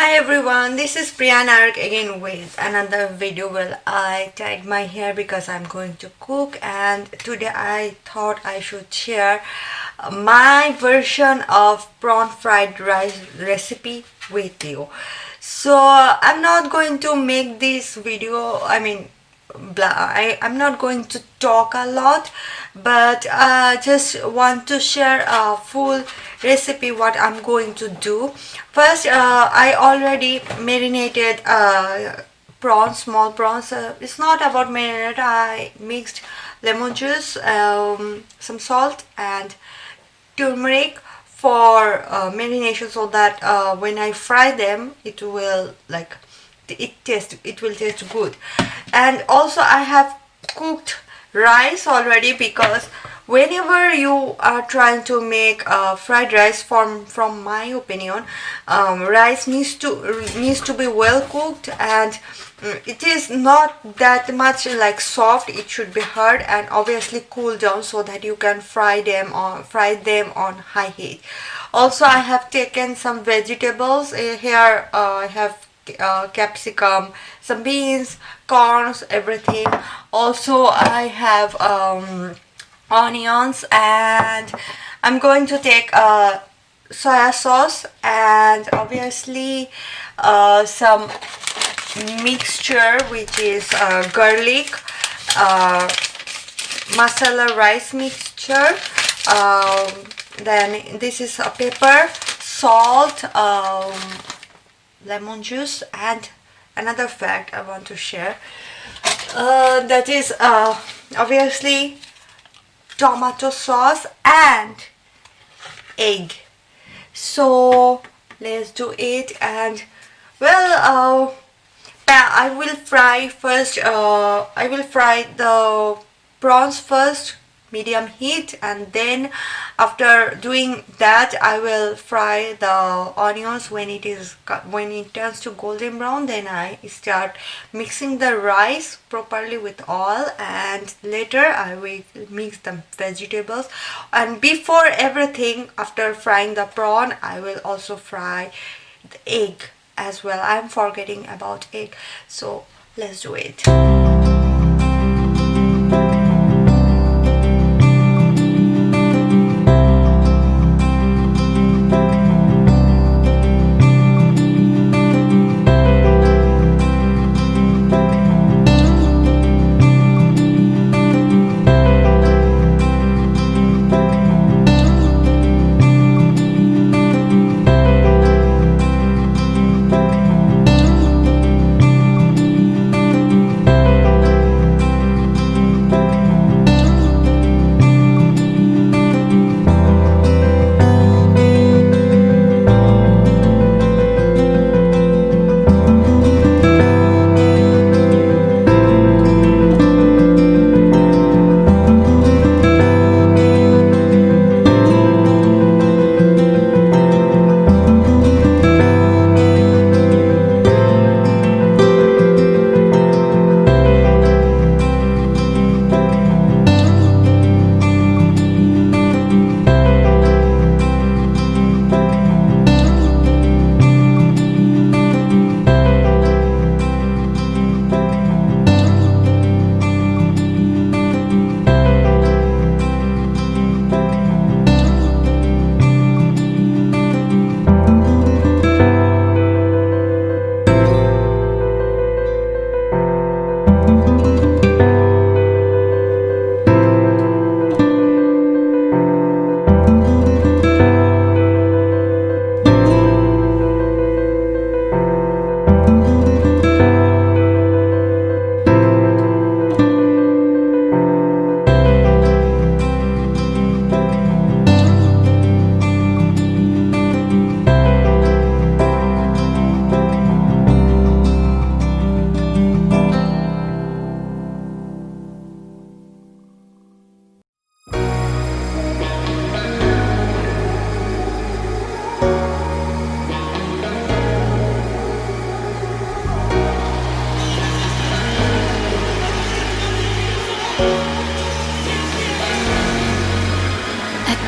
Hi everyone, this is Priyan again with another video where I tied my hair because I'm going to cook, and today I thought I should share my version of prawn fried rice recipe with you. So I'm not going to make this video, I'm not going to talk a lot, but I just want to share a full recipe what I'm going to do. First, I already marinated prawns, small prawns. It's not about marinate. I mixed lemon juice, some salt and turmeric for marination, so that when I fry them it will taste good. And also I have cooked rice already, because whenever you are trying to make fried rice, from my opinion, rice needs to be well cooked, and it is not that much like soft. It should be hard and obviously cool down so that you can fry them on high heat. Also, I have taken some vegetables here. I have capsicum, some beans, corns, everything. Also I have onions, and I'm going to take soya sauce, and obviously some mixture which is garlic, masala rice mixture, then this is a pepper, salt, lemon juice, and another fact I want to share, that is obviously tomato sauce and egg. So let's do it. And well, I will fry first. I will fry the prawns first, medium heat, and then after doing that I will fry the onions. When it turns to golden brown, then I start mixing the rice properly with oil, and later I will mix the vegetables. And before everything, after frying the prawn, I will also fry the egg as well. I'm forgetting about egg, so let's do it.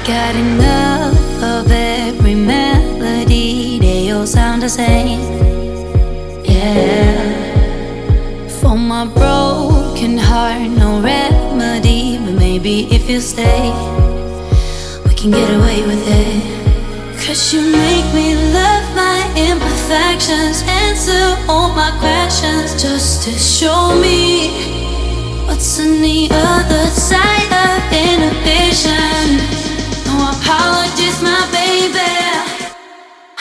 Got enough of every melody, they all sound the same. yeah. For my broken heart, no remedy, but maybe if you stay, we can get away with it. 'Cause you make me love my imperfections, answer all my questions, just to show me what's on the other side of inhibition. No apologies, my baby.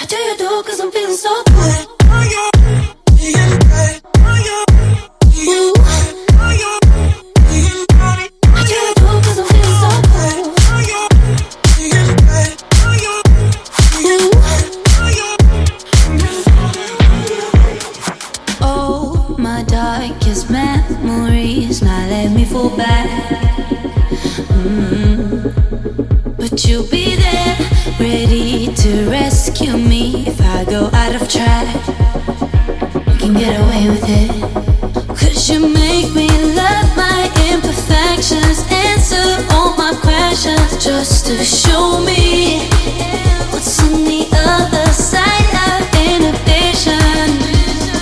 I do you do 'cause I'm feeling so good. Ooh. I do you do 'cause I'm feeling so good. Ooh. Oh, my darkest memories now let me fall back. But you'll be there, ready to rescue me if I go out of track. We can get away with it. 'Cause you make me love my imperfections, answer all my questions, just to show me what's on the other side of inhibition.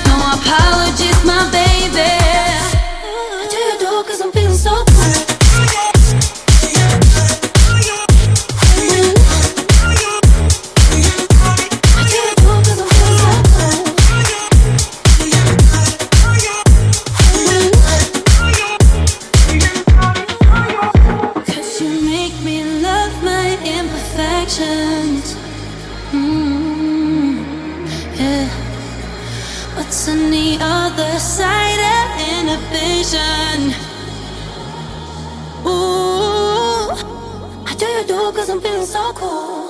No apologies, my baby. I do you do 'cause I'm feeling so good. Yeah. What's on the other side of inhibition? Ooh, I do you do 'cause I'm feeling so cool.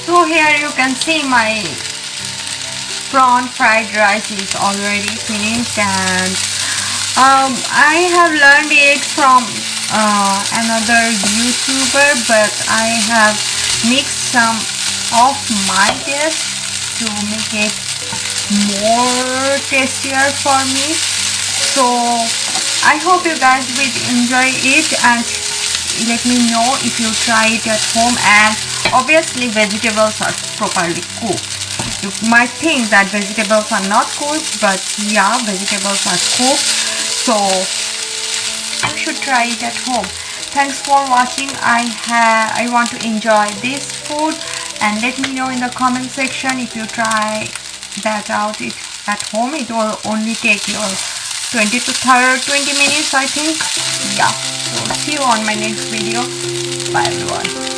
So here you can see my prawn fried rice is already finished, and I have learned it from another YouTuber, but I have mixed some of my taste to make it more tastier for me. So I hope you guys will enjoy it, and let me know if you try it at home. And obviously vegetables are properly cooked. You might think that vegetables are not cooked, but yeah, vegetables are cooked, so you should try it at home. Thanks for watching. I want to enjoy this food, and let me know in the comment section if you try that out it at home. It will only take your 20 to 20 minutes, I think. Yeah, so see you on my next video. Bye everyone.